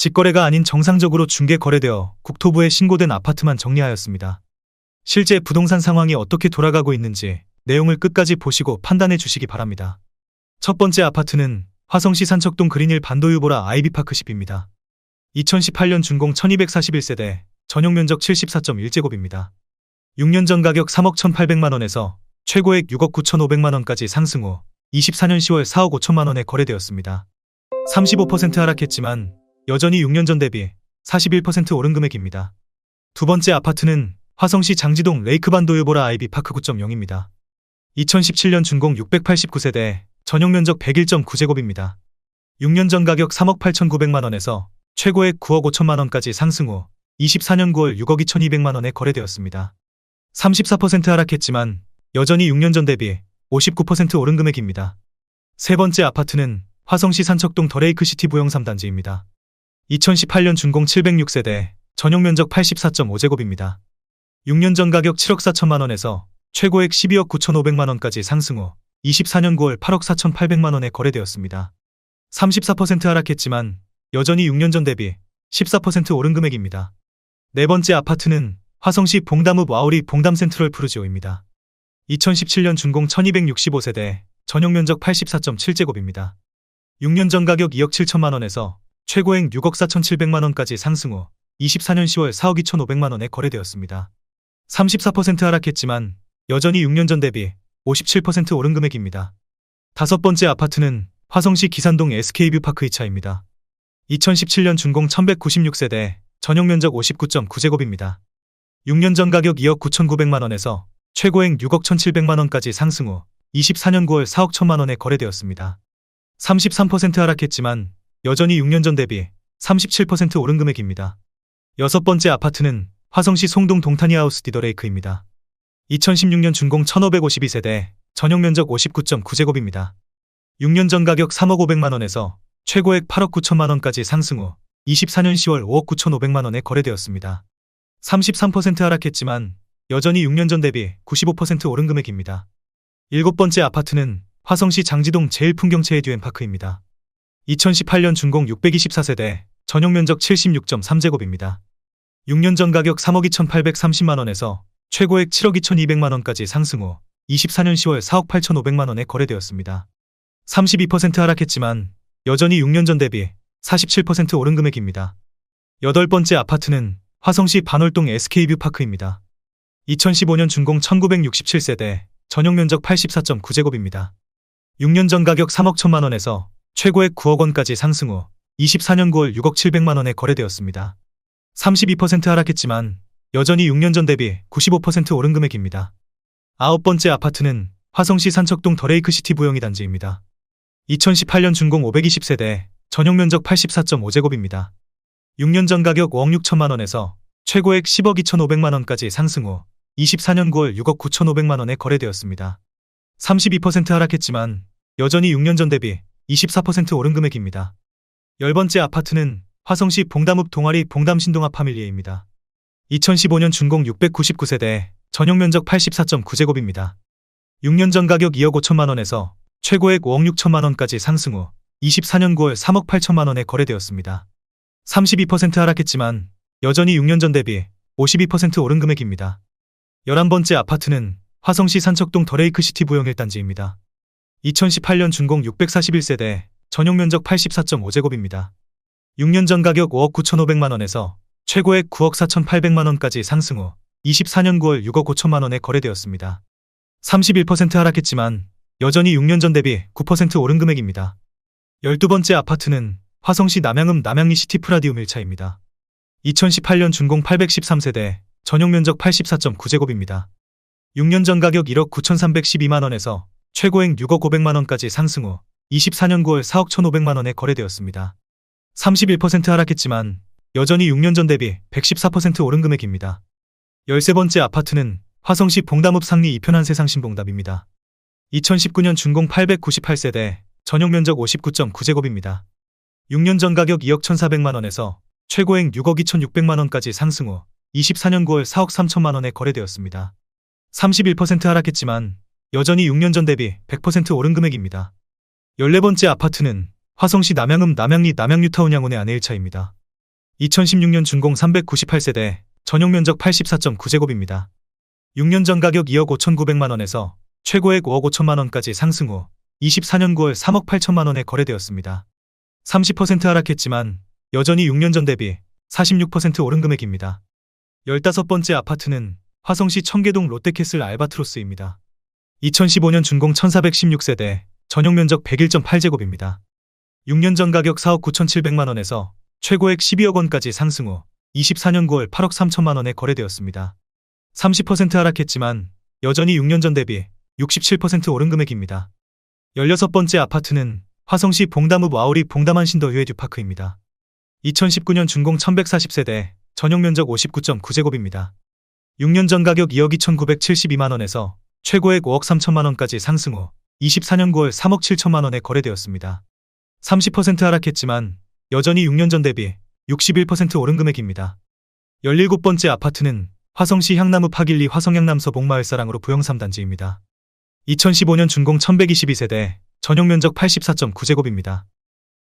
직거래가 아닌 정상적으로 중개 거래되어 국토부에 신고된 아파트만 정리하였습니다. 실제 부동산 상황이 어떻게 돌아가고 있는지 내용을 끝까지 보시고 판단해 주시기 바랍니다. 첫 번째 아파트는 화성시 산척동 그린힐 반도유보라 아이비파크십입니다. 2018년 준공 1241세대, 전용면적 74.1제곱입니다. 6년 전 가격 3억 1,800만원에서 최고액 6억 9,500만원까지 상승 후 24년 10월 4억 5천만원에 거래되었습니다. 35% 하락했지만 여전히 6년 전 대비 41% 오른 금액입니다. 두 번째 아파트는 화성시 장지동 레이크반도유보라 아이비파크 9.0입니다. 2017년 준공 689세대, 전용면적 101.9제곱입니다. 6년 전 가격 3억 8,900만원에서 최고액 9억 5천만원까지 상승 후 24년 9월 6억 2,200만원에 거래되었습니다. 34% 하락했지만 여전히 6년 전 대비 59% 오른 금액입니다. 세 번째 아파트는 화성시 산척동 더레이크시티 부영 3단지입니다. 2018년 준공 706세대, 전용면적 84.5제곱입니다. 6년 전 가격 7억 4천만원에서 최고액 12억 9,500만원까지 상승 후 24년 9월 8억 4,800만원에 거래되었습니다. 34% 하락했지만 여전히 6년 전 대비 14% 오른 금액입니다. 네 번째 아파트는 화성시 봉담읍 와우리 봉담센트럴 푸르지오입니다. 2017년 준공 1265세대, 전용면적 84.7제곱입니다. 6년 전 가격 2억 7천만원에서 최고액 6억 4,700만원까지 상승 후 24년 10월 4억 2,500만원에 거래되었습니다. 34% 하락했지만 여전히 6년 전 대비 57% 오른 금액입니다. 다섯 번째 아파트는 화성시 기산동 SK뷰 파크 2차입니다. 2017년 준공 1196세대, 전용면적 59.9제곱입니다. 6년 전 가격 2억 9,900만원에서 최고액 6억 1,700만원까지 상승 후 24년 9월 4억 1천만원에 거래되었습니다. 33% 하락했지만 여전히 6년 전 대비 37% 오른 금액입니다. 여섯 번째 아파트는 화성시 송동 동타니하우스 디더레이크입니다. 2016년 준공 1552세대, 전용면적 59.9제곱입니다. 6년 전 가격 3억 500만원에서 최고액 8억 9천만원까지 상승 후 24년 10월 5억 9,500만원에 거래되었습니다. 33% 하락했지만 여전히 6년 전 대비 95% 오른 금액입니다. 일곱 번째 아파트는 화성시 장지동 제일풍경채 에듀앤파크입니다. 2018년 준공 624세대, 전용면적 76.3제곱입니다. 6년 전 가격 3억 2,830만원에서 최고액 7억 2,200만원까지 상승 후 24년 10월 4억 8,500만원에 거래되었습니다. 32% 하락했지만 여전히 6년 전 대비 47% 오른 금액입니다. 여덟 번째 아파트는 화성시 반월동 SK뷰 파크입니다. 2015년 준공 1967세대, 전용면적 84.9제곱입니다. 6년 전 가격 3억 1천만원에서 최고액 9억 원까지 상승 후 24년 9월 6억 700만원에 거래되었습니다. 32% 하락했지만 여전히 6년 전 대비 95% 오른 금액입니다. 아홉 번째 아파트는 화성시 산척동 더레이크시티 부영 2단지입니다. 2018년 준공 520세대, 전용면적 84.5제곱입니다. 6년 전 가격 5억 6천만원에서 최고액 10억 2,500만원까지 상승 후 24년 9월 6억 9,500만원에 거래되었습니다. 32% 하락했지만 여전히 6년 전 대비 24% 오른 금액입니다. 열 번째 아파트는 화성시 봉담읍 동아리 봉담신동아 파밀리에입니다. 2015년 준공 699세대, 전용면적 84.9제곱입니다. 6년 전 가격 2억 5천만원에서 최고액 5억 6천만원까지 상승 후 24년 9월 3억 8천만원에 거래되었습니다. 32% 하락했지만 여전히 6년 전 대비 52% 오른 금액입니다. 11번째 아파트는 화성시 산척동 더레이크시티 부영 1단지입니다. 2018년 준공 641세대, 전용면적 84.5제곱입니다. 6년 전 가격 5억 9,500만원에서 최고액 9억 4,800만원까지 상승 후 24년 9월 6억 5천만원에 거래되었습니다. 31% 하락했지만 여전히 6년 전 대비 9% 오른 금액입니다. 12번째 아파트는 화성시 남양읍 남양리 시티프라디움 1차입니다. 2018년 준공 813세대, 전용면적 84.9제곱입니다. 6년 전 가격 1억 9,312만원에서 최고액 6억 500만원까지 상승 후 24년 9월 4억 1,500만원에 거래되었습니다. 31% 하락했지만 여전히 6년 전 대비 114% 오른 금액입니다. 13번째 아파트는 화성시 봉담읍 상리 이편한 세상신봉답입니다. 2019년 준공 898세대, 전용면적 59.9제곱입니다. 6년 전 가격 2억 1,400만원에서 최고액 6억 2,600만원까지 상승 후 24년 9월 4억 3천만원에 거래되었습니다. 31% 하락했지만 여전히 6년 전 대비 100% 오른 금액입니다. 14번째 아파트는 화성시 남양읍 남양리 남양뉴타운 양원의 아내 1차입니다. 2016년 준공 398세대, 전용 면적 84.9제곱입니다. 6년 전 가격 2억 5,900만원에서 최고액 5억 5천만원까지 상승 후 24년 9월 3억 8천만원에 거래되었습니다. 30% 하락했지만 여전히 6년 전 대비 46% 오른 금액입니다. 15번째 아파트는 화성시 청계동 롯데캐슬 알바트로스입니다. 2015년 준공 1416세대, 전용 면적 101.8제곱입니다. 6년 전 가격 4억 9,700만원에서 최고액 12억 원까지 상승 후 24년 9월 8억 3천만원에 거래되었습니다. 30% 하락했지만 여전히 6년 전 대비 67% 오른 금액입니다. 16번째 아파트는 화성시 봉담읍 와우리 봉담한신더 유해듀파크입니다. 2019년 준공 1140세대, 전용 면적 59.9제곱입니다. 6년 전 가격 2억 2,972만원에서 최고액 5억 3천만원까지 상승 후 24년 9월 3억 7천만원에 거래되었습니다. 30% 하락했지만 여전히 6년 전 대비 61% 오른 금액입니다. 17번째 아파트는 화성시 향남읍 파길리 화성향남서 복마을사랑으로 부영 3단지입니다. 2015년 준공 1122세대, 전용 면적 84.9제곱입니다.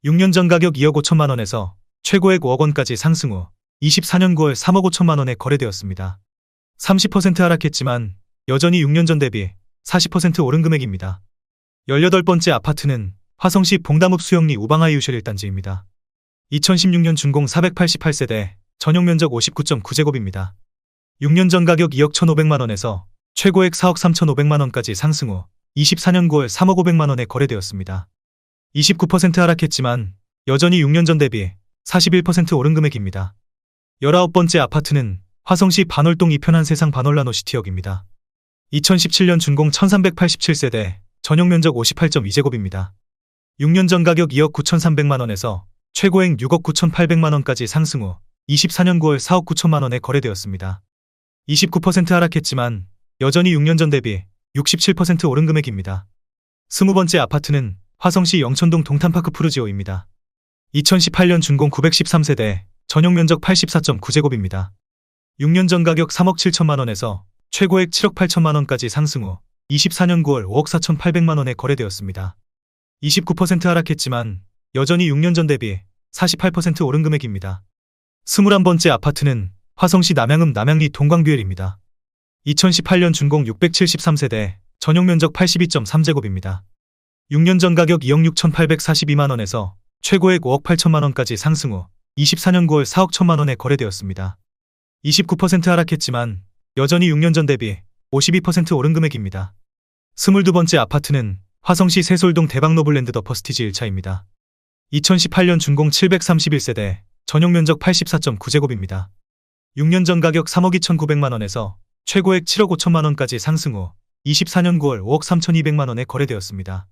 6년 전 가격 2억 5천만원에서 최고액 5억 원까지 상승 후 24년 9월 3억 5천만원에 거래되었습니다. 30% 하락했지만 여전히 6년 전 대비 40% 오른 금액입니다. 18번째 아파트는 화성시 봉담읍 수영리 우방하이 유셜 1단지입니다. 2016년 준공 488세대, 전용 면적 59.9제곱입니다. 6년 전 가격 2억 1,500만원에서 최고액 4억 3,500만원까지 상승 후 24년 9월 3억 500만원에 거래되었습니다. 29% 하락했지만 여전히 6년 전 대비 41% 오른 금액입니다. 19번째 아파트는 화성시 반월동 이편한 세상 반월라노시티역입니다. 2017년 준공 1387세대, 전용 면적 58.2제곱입니다. 6년 전 가격 2억 9,300만원에서 최고액 6억 9,800만원까지 상승 후 24년 9월 4억 9천만원에 거래되었습니다. 29% 하락했지만 여전히 6년 전 대비 67% 오른 금액입니다. 20번째 아파트는 화성시 영천동 동탄파크 푸르지오입니다. 2018년 준공 913세대, 전용 면적 84.9제곱입니다. 6년 전 가격 3억 7천만원에서 최고액 7억 8천만원까지 상승 후 24년 9월 5억 4,800만원에 거래되었습니다. 29% 하락했지만 여전히 6년 전 대비 48% 오른 금액입니다. 21번째 아파트는 화성시 남양읍 남양리 동광뷰엘입니다. 2018년 준공 673세대, 전용 면적 82.3제곱입니다. 6년 전 가격 2억 6,842만원에서 최고액 5억 8천만원까지 상승 후 24년 9월 4억 1천만원에 거래되었습니다. 29% 하락했지만 여전히 6년 전 대비 52% 오른 금액입니다. 22번째 아파트는 화성시 세솔동 대박노블랜드 더 퍼스티지 1차입니다. 2018년 준공 731세대, 전용 면적 84.9제곱입니다. 6년 전 가격 3억 2,900만원에서 최고액 7억 5천만원까지 상승 후 24년 9월 5억 3,200만원에 거래되었습니다.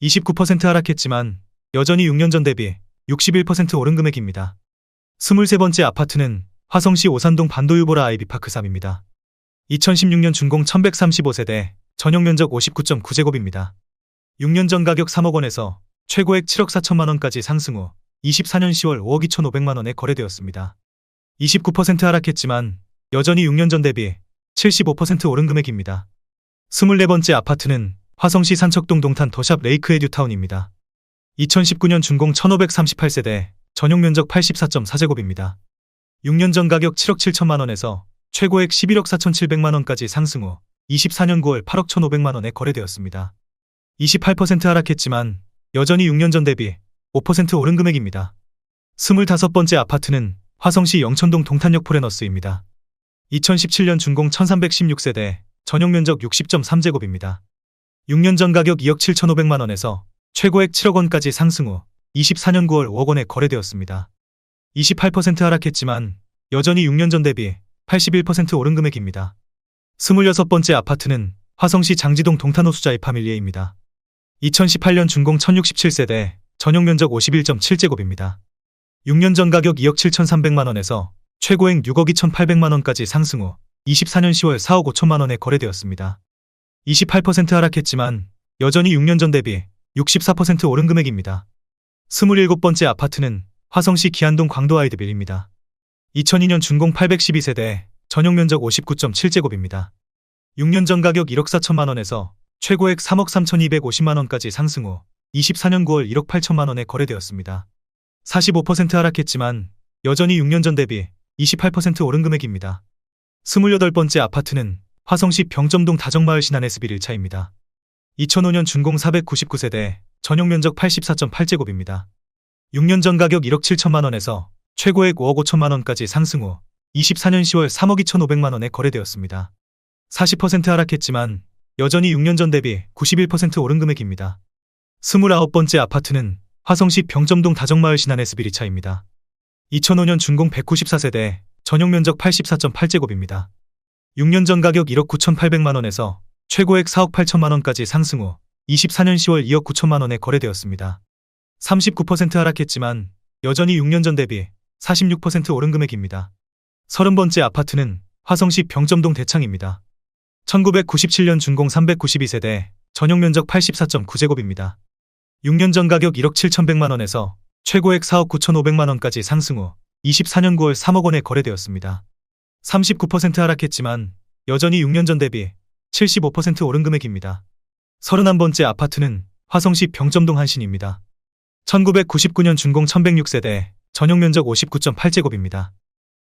29% 하락했지만 여전히 6년 전 대비 61% 오른 금액입니다. 23번째 아파트는 화성시 오산동 반도유보라 아이비파크 3입니다. 2016년 준공 1135세대, 전용 면적 59.9제곱입니다. 6년 전 가격 3억 원에서 최고액 7억 4천만원까지 상승 후 24년 10월 5억 2,500만원에 거래되었습니다. 29% 하락했지만 여전히 6년 전 대비 75% 오른 금액입니다. 24번째 아파트는 화성시 산척동 동탄 더샵 레이크 에듀타운입니다. 2019년 준공 1538세대, 전용 면적 84.4제곱입니다. 6년 전 가격 7억 7천만원에서 최고액 11억 4,700만원까지 상승 후 24년 9월 8억 1,500만원에 거래되었습니다. 28% 하락했지만 여전히 6년 전 대비 5% 오른 금액입니다. 25번째 아파트는 화성시 영천동 동탄역 포레너스입니다. 2017년 준공 1316세대, 전용 면적 60.3제곱입니다. 6년 전 가격 2억 7,500만원에서 최고액 7억 원까지 상승 후 24년 9월 5억 원에 거래되었습니다. 28% 하락했지만 여전히 6년 전 대비 81% 오른 금액입니다. 26번째 아파트는 화성시 장지동 동탄호수자이 파밀리에입니다. 2018년 준공 1067세대, 전용 면적 51.7제곱입니다. 6년 전 가격 2억 7,300만원에서 최고액 6억 2,800만원까지 상승 후 24년 10월 4억 5천만원에 거래되었습니다. 28% 하락했지만 여전히 6년 전 대비 64% 오른 금액입니다. 27번째 아파트는 화성시 기안동 광도 아이드빌입니다. 2002년 준공 812세대, 전용 면적 59.7제곱입니다. 6년 전 가격 1억 4천만원에서 최고액 3억 3,250만원까지 상승 후 24년 9월 1억 8천만원에 거래되었습니다. 45% 하락했지만 여전히 6년 전 대비 28% 오른 금액입니다. 28번째 아파트는 화성시 병점동 다정마을 신안 SB 1차입니다. 2005년 준공 499세대, 전용 면적 84.8제곱입니다. 6년 전 가격 1억 7천만 원에서 최고액 5억 5천만 원까지 상승 후 24년 10월 3억 2,500만 원에 거래되었습니다. 40% 하락했지만 여전히 6년 전 대비 91% 오른 금액입니다. 29번째 아파트는 화성시 병점동 다정마을 신안 SB 2차입니다. 2005년 준공 194세대, 전용 면적 84.8제곱입니다. 6년 전 가격 1억 9,800만 원에서 최고액 4억 8천만 원까지 상승 후 24년 10월 2억 9천만 원에 거래되었습니다. 39% 하락했지만 여전히 6년 전 대비 46% 오른 금액입니다. 30번째 아파트는 화성시 병점동 대창입니다. 1997년 준공 392세대, 전용 면적 84.9제곱입니다. 6년 전 가격 1억 7,100만 원에서 최고액 4억 9,500만 원까지 상승 후 24년 9월 3억 원에 거래되었습니다. 39% 하락했지만 여전히 6년 전 대비 75% 오른 금액입니다. 31번째 아파트는 화성시 병점동 한신입니다. 1999년 준공 1106세대, 전용 면적 59.8제곱입니다.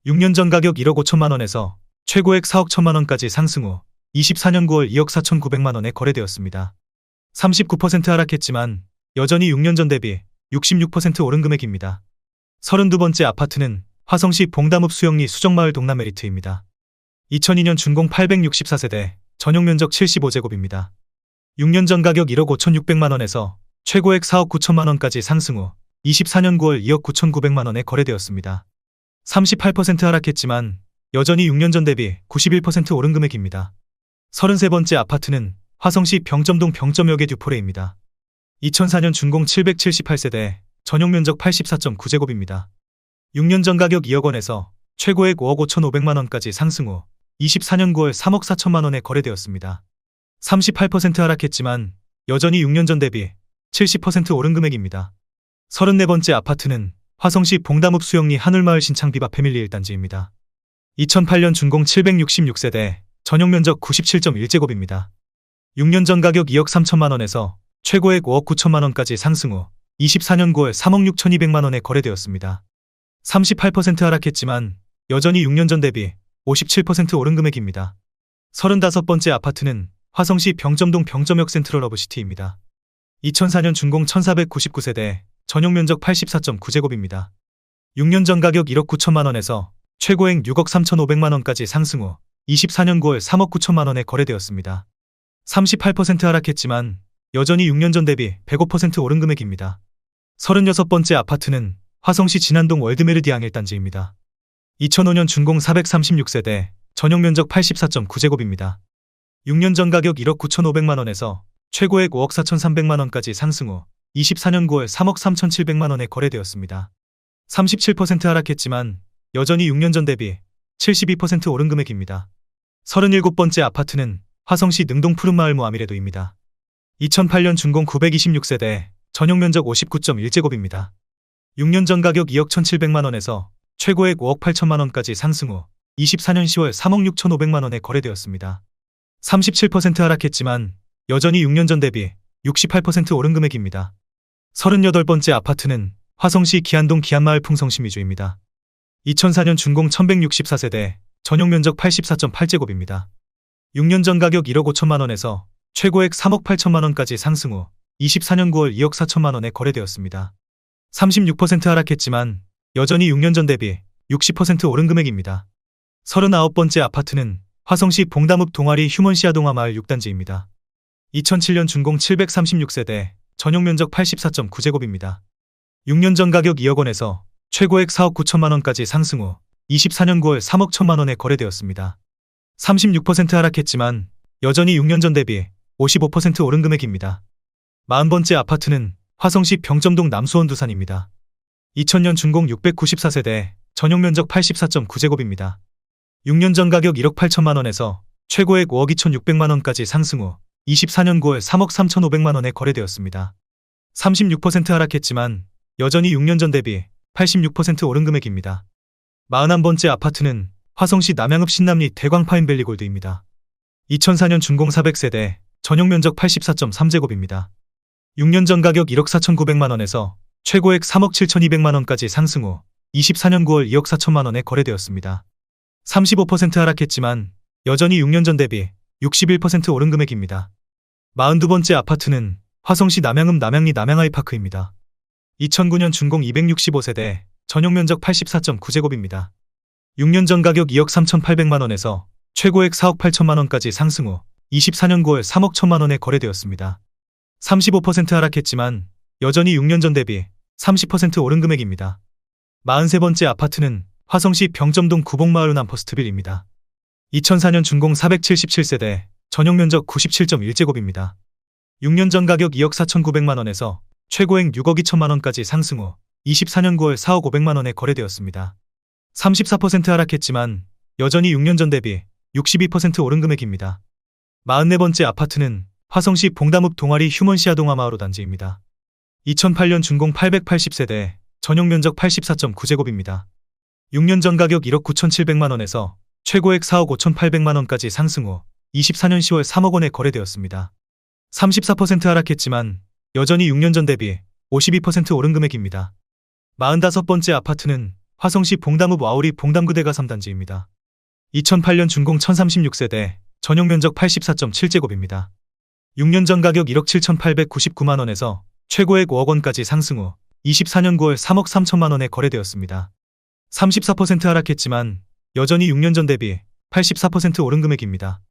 6년 전 가격 1억 5천만 원에서 최고액 4억 1천만 원까지 상승 후 24년 9월 2억 4,900만 원에 거래되었습니다. 39% 하락했지만 여전히 6년 전 대비 66% 오른 금액입니다. 32번째 아파트는 화성시 봉담읍 수영리 수정마을 동남 메리트입니다. 2002년 준공 864세대, 전용 면적 75제곱입니다. 6년 전 가격 1억 5,600만 원에서 최고액 4억 9천만 원까지 상승 후 24년 9월 2억 9,900만 원에 거래되었습니다. 38% 하락했지만 여전히 6년 전 대비 91% 오른 금액입니다. 33번째 아파트는 화성시 병점동 병점역의 듀포레입니다. 2004년 준공 778세대, 전용 면적 84.9제곱입니다. 6년 전 가격 2억 원에서 최고액 5억 5,500만 원까지 상승 후 24년 9월 3억 4천만 원에 거래되었습니다. 38% 하락했지만 여전히 6년 전 대비 70% 오른 금액입니다. 34번째 아파트는 화성시 봉담읍 수영리 한울마을 신창비바 패밀리 1단지입니다. 2008년 준공 766세대, 전용 면적 97.1제곱입니다. 6년 전 가격 2억 3천만 원에서 최고액 5억 9천만 원까지 상승 후 24년 9월 3억 6,200만 원에 거래되었습니다. 38% 하락했지만 여전히 6년 전 대비 57% 오른 금액입니다. 35번째 아파트는 화성시 병점동 병점역 센트럴 러브시티입니다. 2004년 준공 1499세대, 전용 면적 84.9제곱입니다. 6년 전 가격 1억 9천만 원에서 최고액 6억 3,500만 원까지 상승 후 24년 9월 3억 9천만 원에 거래되었습니다. 38% 하락했지만 여전히 6년 전 대비 105% 오른 금액입니다. 36번째 아파트는 화성시 진안동 월드메르디앙 1단지입니다. 2005년 준공 436세대, 전용 면적 84.9제곱입니다. 6년 전 가격 1억 9,500만 원에서 최고액 5억 4,300만 원까지 상승 후 24년 9월 3억 3,700만 원에 거래되었습니다. 37% 하락했지만 여전히 6년 전 대비 72% 오른 금액입니다. 37번째 아파트는 화성시 능동 푸른마을 모아미레도입니다. 2008년 준공 926세대, 전용 면적 59.1제곱입니다. 6년 전 가격 2억 1,700만 원에서 최고액 5억 8천만 원까지 상승 후 24년 10월 3억 6,500만 원에 거래되었습니다. 37% 하락했지만 여전히 6년 전 대비 68% 오른 금액입니다. 38번째 아파트는 화성시 기안동 기안마을 풍성심위주입니다. 2004년 준공 1164세대, 전용 면적 84.8제곱입니다. 6년 전 가격 1억 5천만 원에서 최고액 3억 8천만 원까지 상승 후 24년 9월 2억 4천만 원에 거래되었습니다. 36% 하락했지만 여전히 6년 전 대비 60% 오른 금액입니다. 39번째 아파트는 화성시 봉담읍 동아리 휴먼시아 동화마을 6단지입니다. 2007년 준공 736세대, 전용 면적 84.9제곱입니다. 6년 전 가격 2억 원에서 최고액 4억 9천만 원까지 상승 후 24년 9월 3억 1천만 원에 거래되었습니다. 36% 하락했지만 여전히 6년 전 대비 55% 오른 금액입니다. 40번째 아파트는 화성시 병점동 남수원 두산입니다. 2000년 준공 694세대, 전용 면적 84.9제곱입니다. 6년 전 가격 1억 8천만 원에서 최고액 5억 2,600만 원까지 상승 후 24년 9월 3억 3,500만 원에 거래되었습니다. 36% 하락했지만 여전히 6년 전 대비 86% 오른 금액입니다. 41번째 아파트는 화성시 남양읍 신남리 대광파인밸리 골드입니다. 2004년 준공 400세대, 전용 면적 84.3제곱입니다. 6년 전 가격 1억 4,900만 원에서 최고액 3억 7,200만 원까지 상승 후 24년 9월 2억 4천만 원에 거래되었습니다. 35% 하락했지만 여전히 6년 전 대비 61% 오른 금액입니다. 42번째 아파트는 화성시 남양읍 남양리 남양아이파크입니다. 2009년 준공 265세대, 전용 면적 84.9제곱입니다. 6년 전 가격 2억 3,800만 원에서 최고액 4억 8천만 원까지 상승 후 24년 9월 3억 1천만 원에 거래되었습니다. 35% 하락했지만 여전히 6년 전 대비 30% 오른 금액입니다. 43번째 아파트는 화성시 병점동 구봉마을 남퍼스트빌입니다. 2004년 준공 477세대, 전용 면적 97.1제곱입니다. 6년 전 가격 2억 4,900만 원에서 최고액 6억 2천만 원까지 상승 후 24년 9월 4억 500만 원에 거래되었습니다. 34% 하락했지만 여전히 6년 전 대비 62% 오른 금액입니다. 44번째 아파트는 화성시 봉담읍 동아리 휴먼시아 동아마을호 단지입니다. 2008년 준공 880세대, 전용 면적 84.9제곱입니다. 6년 전 가격 1억 9,700만 원에서 최고액 4억 5,800만 원까지 상승 후 24년 10월 3억 원에 거래되었습니다. 34% 하락했지만 여전히 6년 전 대비 52% 오른 금액입니다. 45번째 아파트는 화성시 봉담읍 와우리 봉담그대가 3단지입니다. 2008년 준공 1036세대, 전용 면적 84.7제곱입니다. 6년 전 가격 1억 7,899만 원에서 최고액 5억 원까지 상승 후 24년 9월 3억 3천만 원에 거래되었습니다. 34% 하락했지만 여전히 6년 전 대비 84% 오른 금액입니다.